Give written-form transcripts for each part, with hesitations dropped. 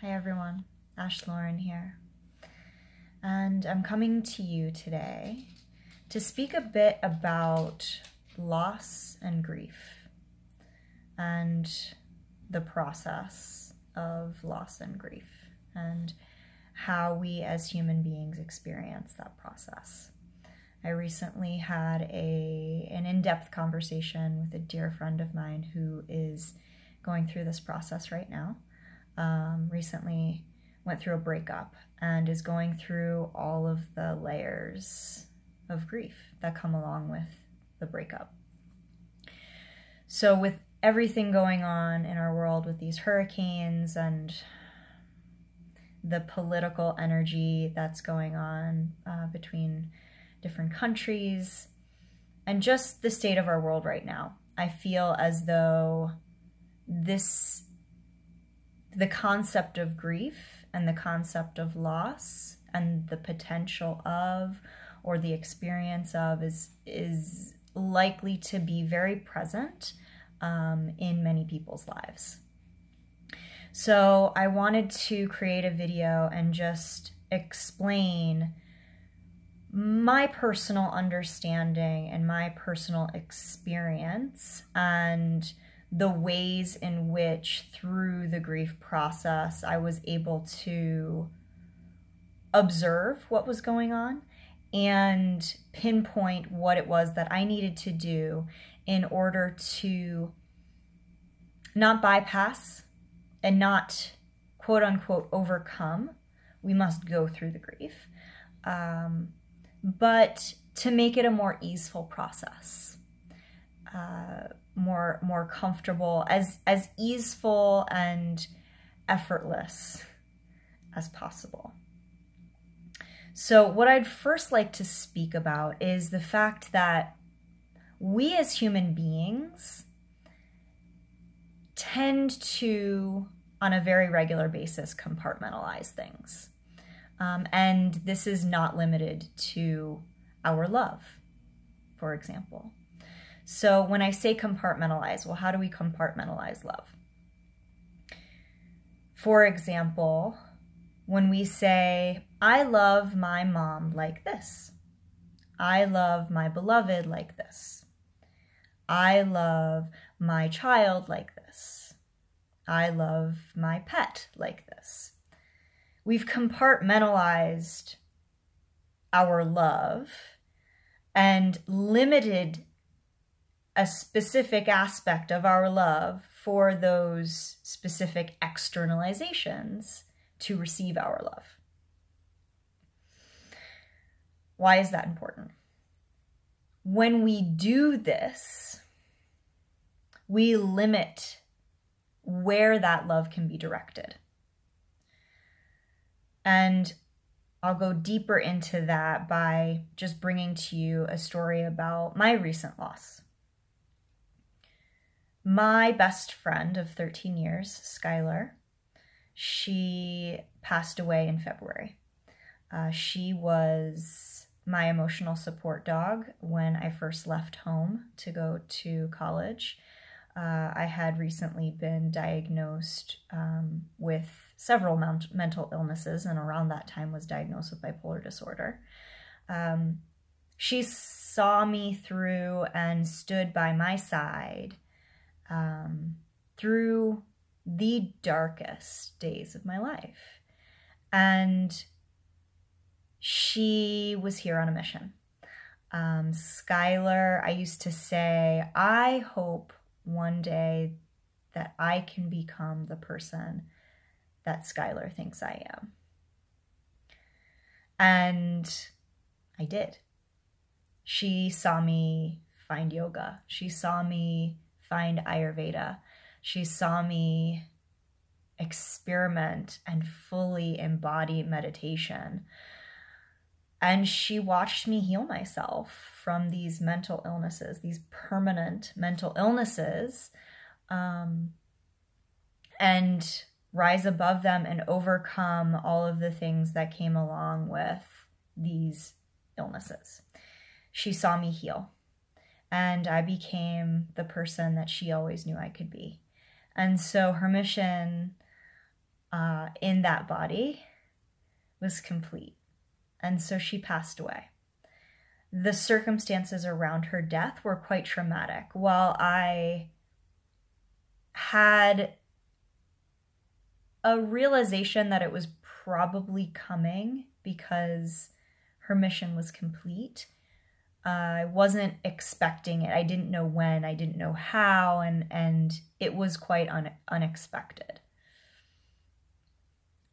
Hi everyone, Ash Lauren here. And I'm coming to you today to speak a bit about loss and grief and the process of loss and grief and how we as human beings experience that process. I recently had an in-depth conversation with a dear friend of mine who is going through this process right now. Recently went through a breakup and is going through all of the layers of grief that come along with the breakup. So with everything going on in our world with these hurricanes and the political energy that's going on between different countries and just the state of our world right now, I feel as though the concept of grief and the concept of loss and the potential of or the experience of is likely to be very present in many people's lives. So I wanted to create a video and just explain my personal understanding and my personal experience and the ways in which through the grief process I was able to observe what was going on and pinpoint what it was that I needed to do in order to not bypass and not quote unquote overcome. We must go through the grief, but to make it a more easeful process. More comfortable, as easeful and effortless as possible. So what I'd first like to speak about is the fact that we as human beings tend to, on a very regular basis, compartmentalize things. And this is not limited to our love, for example. So when I say compartmentalize, well, how do we compartmentalize love? For example, when we say, I love my mom like this. I love my beloved like this. I love my child like this. I love my pet like this. We've compartmentalized our love and limited a specific aspect of our love for those specific externalizations to receive our love. Why is that important? When we do this, we limit where that love can be directed. And I'll go deeper into that by just bringing to you a story about my recent loss. My best friend of 13 years, Skylar, she passed away in February. She was my emotional support dog when I first left home to go to college. I had recently been diagnosed with several mental illnesses, and around that time was diagnosed with bipolar disorder. She saw me through and stood by my side through the darkest days of my life. And she was here on a mission. Skylar, I used to say, I hope one day that I can become the person that Skylar thinks I am. And I did. She saw me find yoga. She saw me find Ayurveda. She saw me experiment and fully embody meditation. And she watched me heal myself from these mental illnesses, these permanent mental illnesses, and rise above them and overcome all of the things that came along with these illnesses. She saw me heal. And I became the person that she always knew I could be. And so her mission in that body was complete. And so she passed away. The circumstances around her death were quite traumatic. While I had a realization that it was probably coming because her mission was complete, I wasn't expecting it. I didn't know when, I didn't know how, and it was quite unexpected.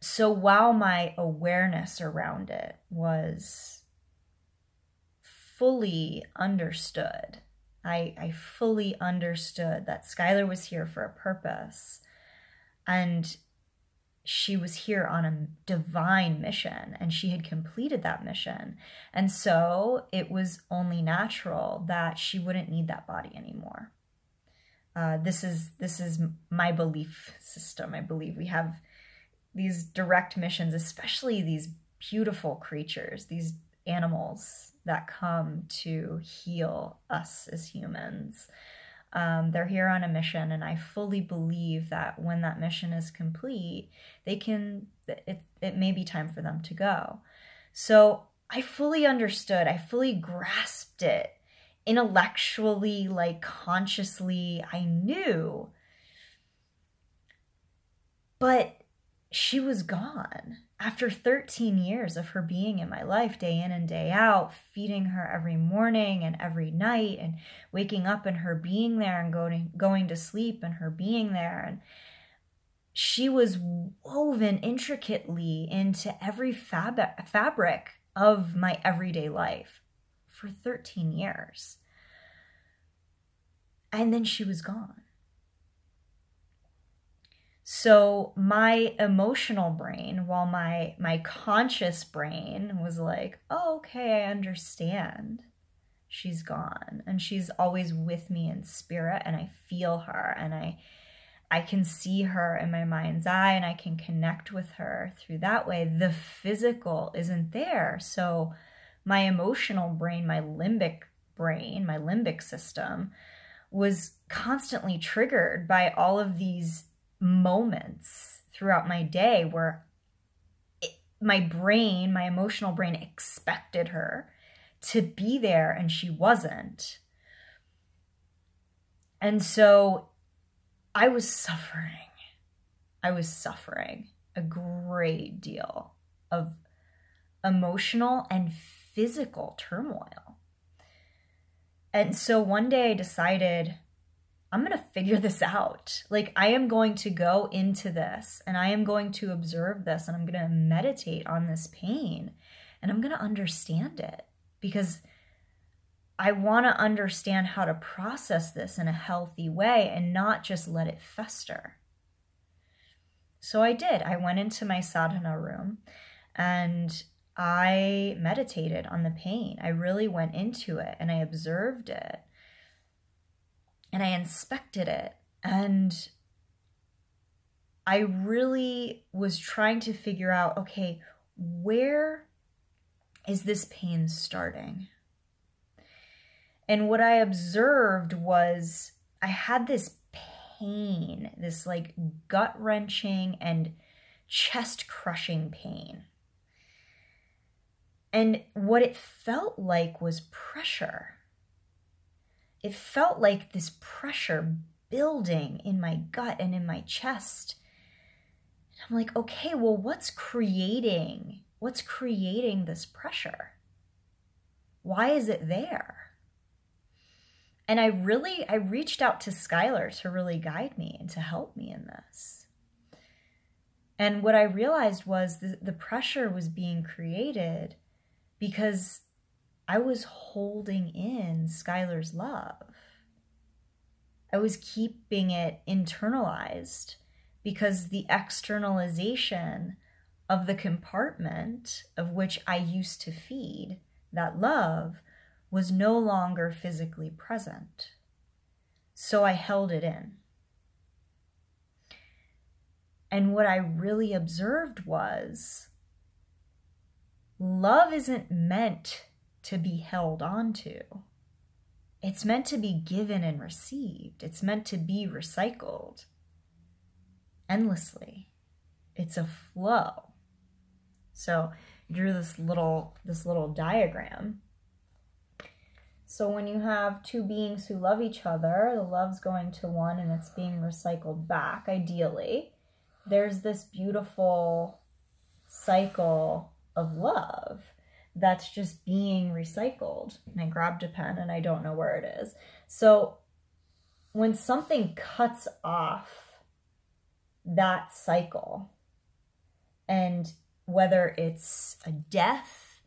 So while my awareness around it was fully understood, I fully understood that Skylar was here for a purpose, and she was here on a divine mission, and she had completed that mission. And so it was only natural that she wouldn't need that body anymore. This is my belief system. I believe we have these direct missions, especially these beautiful creatures, these animals that come to heal us as humans. They're here on a mission, and I fully believe that when that mission is complete, it may be time for them to go. So I fully understood, I fully grasped it intellectually, like consciously, I knew. But she was gone. After 13 years of her being in my life, day in and day out, feeding her every morning and every night, and waking up and her being there, and going to sleep and her being there. And she was woven intricately into every fabric of my everyday life for 13 years. And then she was gone. So my emotional brain, while my conscious brain was like, oh, okay, I understand. She's gone, and she's always with me in spirit, and I feel her, and I can see her in my mind's eye, and I can connect with her through that way. The physical isn't there. So my emotional brain, my limbic brain, my limbic system was constantly triggered by all of these moments throughout my day where my emotional brain expected her to be there, and she wasn't. And so I was suffering a great deal of emotional and physical turmoil. And so one day I decided, I'm going to figure this out. Like, I am going to go into this, and I am going to observe this, and I'm going to meditate on this pain, and I'm going to understand it, because I want to understand how to process this in a healthy way and not just let it fester. So I did. I went into my sadhana room and I meditated on the pain. I really went into it, and I observed it. And I inspected it, and I really was trying to figure out, okay, where is this pain starting? And what I observed was I had this pain, this like gut-wrenching and chest-crushing pain. And what it felt like was pressure. It felt like this pressure building in my gut and in my chest. And I'm like, okay, well, what's creating this pressure? Why is it there? And I reached out to Skylar to really guide me and to help me in this. And what I realized was the pressure was being created because I was holding in Skylar's love. I was keeping it internalized because the externalization of the compartment of which I used to feed that love was no longer physically present. So I held it in. And what I really observed was love isn't meant to be held on to. It's meant to be given and received. It's meant to be recycled endlessly. It's a flow. So I drew this little diagram. So when you have two beings who love each other, the love's going to one and it's being recycled back, ideally. There's this beautiful cycle of love that's just being recycled. And I grabbed a pen and I don't know where it is. So when something cuts off that cycle, and whether it's a death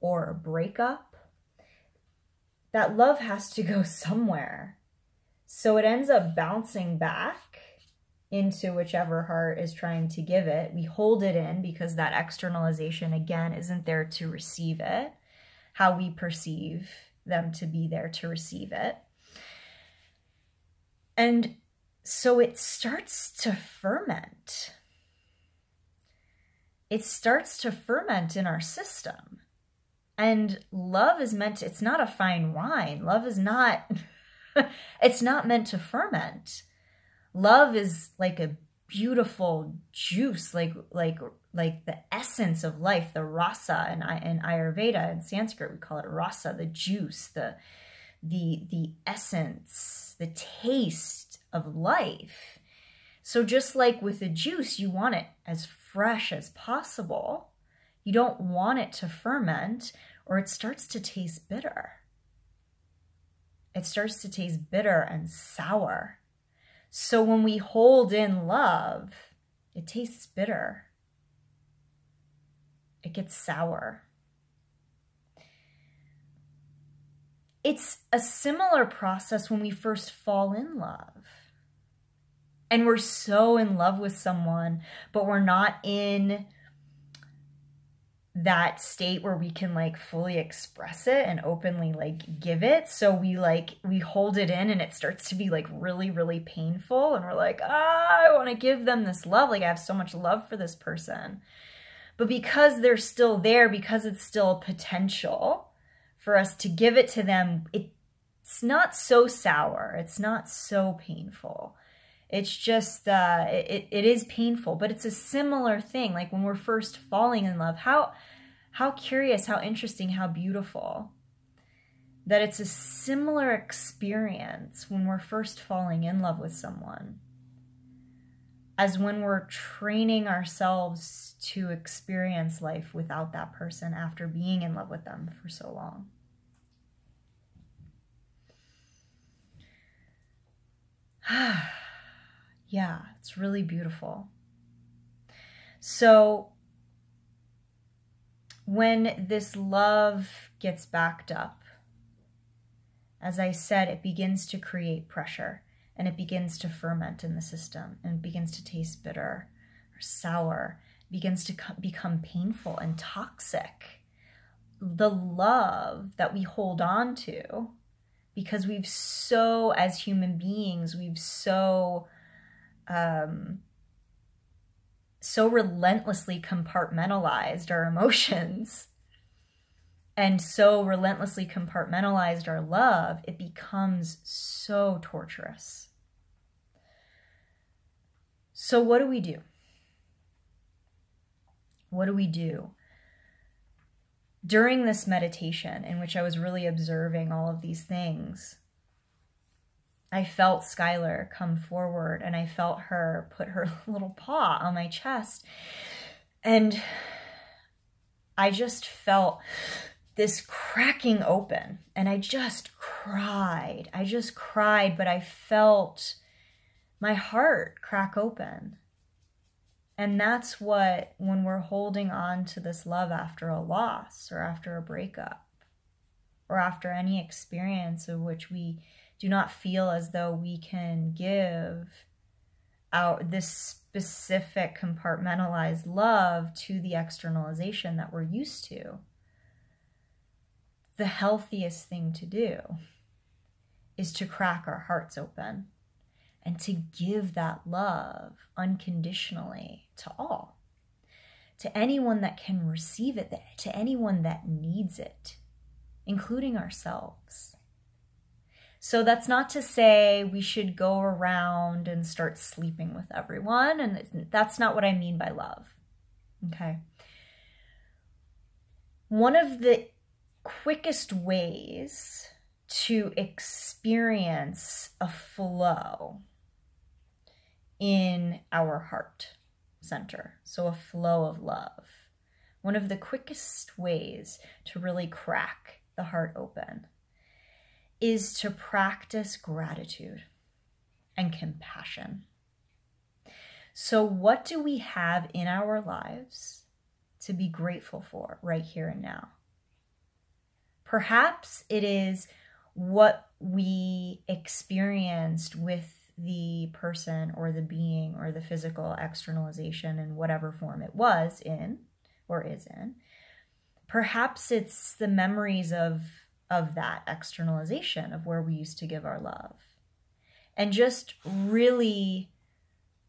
or a breakup, that love has to go somewhere. So it ends up bouncing back into whichever heart is trying to give it. We hold it in because that externalization, again, isn't there to receive it, how we perceive them to be there to receive it. And so it starts to ferment. It starts to ferment in our system. And love is meant to, it's not a fine wine. Love is not, it's not meant to ferment. Love is like a beautiful juice, like the essence of life, the rasa in Ayurveda. In Sanskrit, we call it rasa, the juice, the essence, the taste of life. So just like with the juice, you want it as fresh as possible. You don't want it to ferment or it starts to taste bitter. It starts to taste bitter and sour. So when we hold in love, it tastes bitter. It gets sour. It's a similar process when we first fall in love. And we're so in love with someone, but we're not in that state where we can like fully express it and openly like give it. So we hold it in and it starts to be like really, really painful. And we're like, I want to give them this love. Like I have so much love for this person. But because they're still there, because it's still potential for us to give it to them, it's not so sour. It's not so painful. It's just, it is painful, but it's a similar thing. Like when we're first falling in love, how curious, how interesting, how beautiful that it's a similar experience when we're first falling in love with someone as when we're training ourselves to experience life without that person after being in love with them for so long. Yeah, it's really beautiful. So when this love gets backed up, as I said, it begins to create pressure and it begins to ferment in the system and it begins to taste bitter or sour. It begins to become painful and toxic. The love that we hold on to, because we've so, as human beings, we've so relentlessly compartmentalized our emotions and so relentlessly compartmentalized our love, it becomes so torturous. So what do we do? What do we do? During this meditation, in which I was really observing all of these things, I felt Skylar come forward and I felt her put her little paw on my chest. And I just felt this cracking open and I just cried. I just cried, but I felt my heart crack open. And that's what, when we're holding on to this love after a loss or after a breakup or after any experience of which we do not feel as though we can give out this specific compartmentalized love to the externalization that we're used to. The healthiest thing to do is to crack our hearts open and to give that love unconditionally to all, to anyone that can receive it, to anyone that needs it, including ourselves. So that's not to say we should go around and start sleeping with everyone. And that's not what I mean by love. Okay. One of the quickest ways to experience a flow in our heart center, so a flow of love, one of the quickest ways to really crack the heart open is to practice gratitude and compassion. So what do we have in our lives to be grateful for right here and now? Perhaps it is what we experienced with the person or the being or the physical externalization in whatever form it was in or is in. Perhaps it's the memories of that externalization of where we used to give our love. And just really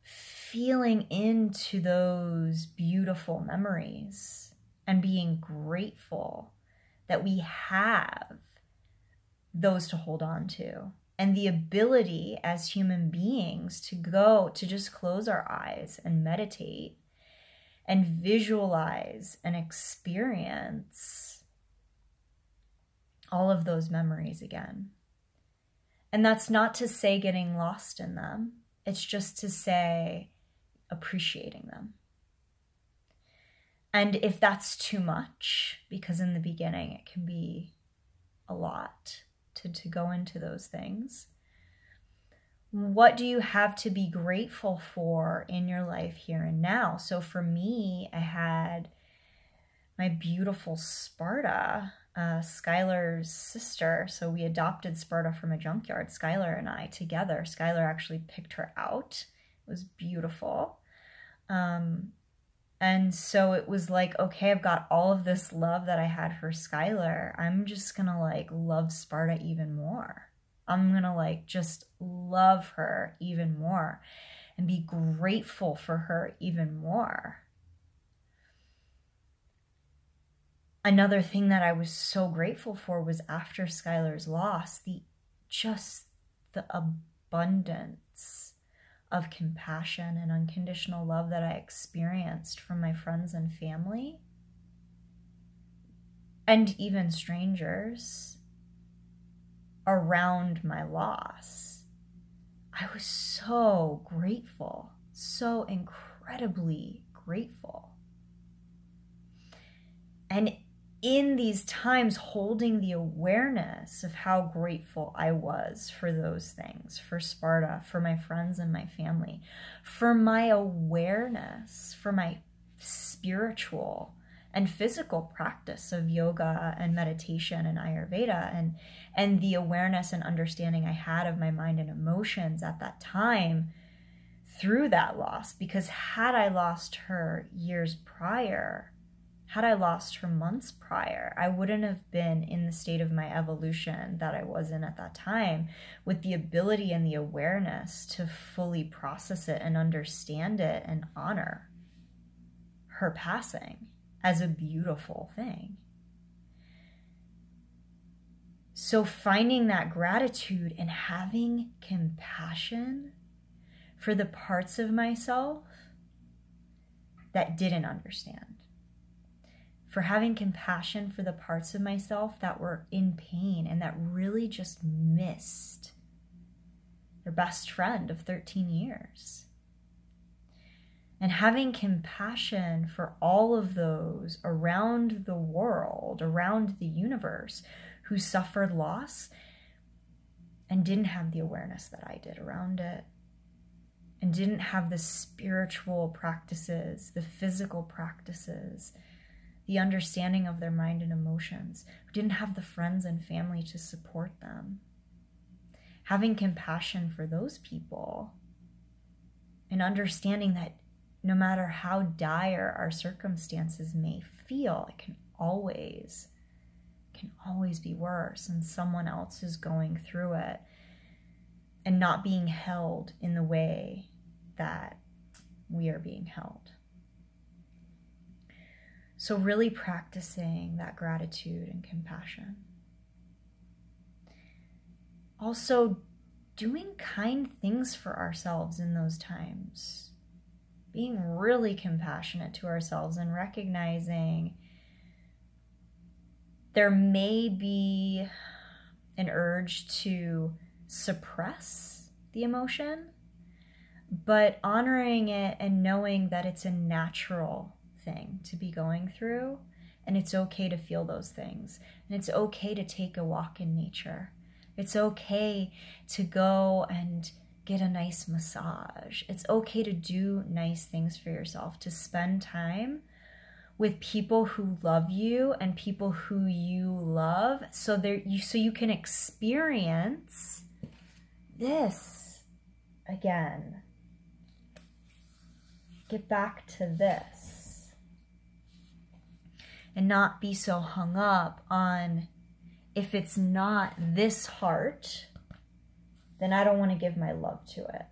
feeling into those beautiful memories and being grateful that we have those to hold on to, and the ability as human beings to just close our eyes and meditate and visualize and experience all of those memories again. And that's not to say getting lost in them. It's just to say appreciating them. And if that's too much, because in the beginning it can be a lot to go into those things, what do you have to be grateful for in your life here and now? So for me, I had my beautiful Sparta, Skylar's sister. So we adopted Sparta from a junkyard, Skylar and I together. Skylar actually picked her out. It was beautiful. And so it was like, okay, I've got all of this love that I had for Skylar. I'm just gonna like love Sparta even more. I'm gonna like just love her even more and be grateful for her even more. Another thing that I was so grateful for was after Skylar's loss, the abundance of compassion and unconditional love that I experienced from my friends and family, and even strangers around my loss. I was so grateful, so incredibly grateful. And in these times, holding the awareness of how grateful I was for those things, for Sparta, for my friends and my family, for my awareness, for my spiritual and physical practice of yoga and meditation and Ayurveda, and the awareness and understanding I had of my mind and emotions at that time through that loss. Because had I lost her years prior, had I lost her months prior, I wouldn't have been in the state of my evolution that I was in at that time, with the ability and the awareness to fully process it and understand it and honor her passing as a beautiful thing. So finding that gratitude and having compassion for the parts of myself that didn't understand. For having compassion for the parts of myself that were in pain and that really just missed their best friend of 13 years. And having compassion for all of those around the world, around the universe, who suffered loss and didn't have the awareness that I did around it, and didn't have the spiritual practices, the physical practices, the understanding of their mind and emotions, who didn't have the friends and family to support them. Having compassion for those people and understanding that no matter how dire our circumstances may feel, it can always be worse, and someone else is going through it, and not being held in the way that we are being held. So really practicing that gratitude and compassion. also doing kind things for ourselves in those times, being really compassionate to ourselves and recognizing there may be an urge to suppress the emotion, but honoring it and knowing that it's a natural thing to be going through, and it's okay to feel those things, and it's okay to take a walk in nature. It's okay to go and get a nice massage. It's okay to do nice things for yourself, to spend time with people who love you and people who you love, so you can experience this again. Get back to this and not be so hung up on, if it's not this heart, then I don't want to give my love to it.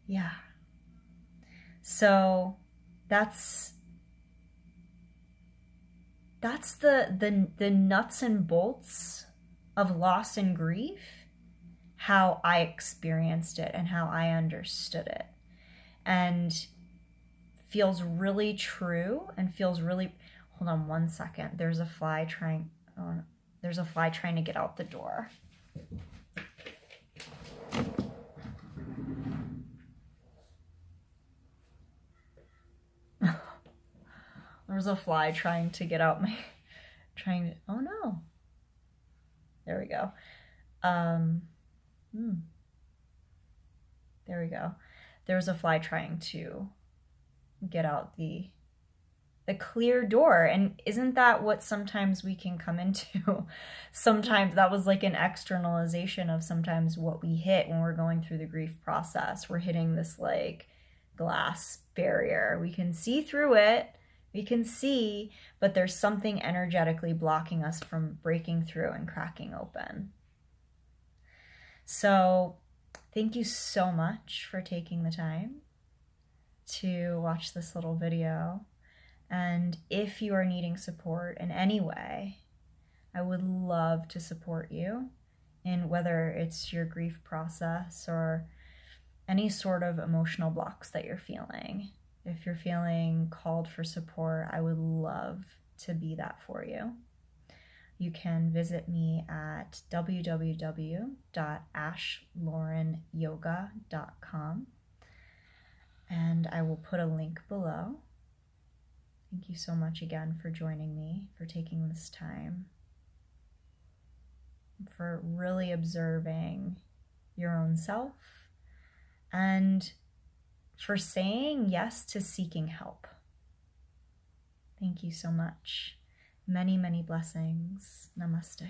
Yeah. So that's the nuts and bolts of loss and grief, how I experienced it and how I understood it. And feels really true and feels really, hold on one second. There's a fly trying to get out the door. There's a fly trying to get out oh no. There we go. There we go. There's a fly trying to get out the clear door. And isn't that what sometimes we can come into? Sometimes that was like an externalization of sometimes what we hit when we're going through the grief process. We're hitting this like glass barrier. We can see through it. We can see, but there's something energetically blocking us from breaking through and cracking open. So thank you so much for taking the time to watch this little video. And if you are needing support in any way, I would love to support you in whether it's your grief process or any sort of emotional blocks that you're feeling. If you're feeling called for support, I would love to be that for you. You can visit me at www.ashlaurenyoga.com, and I will put a link below. Thank you so much again for joining me, for taking this time, for really observing your own self, and for saying yes to seeking help. Thank you so much. Many, many blessings. Namaste.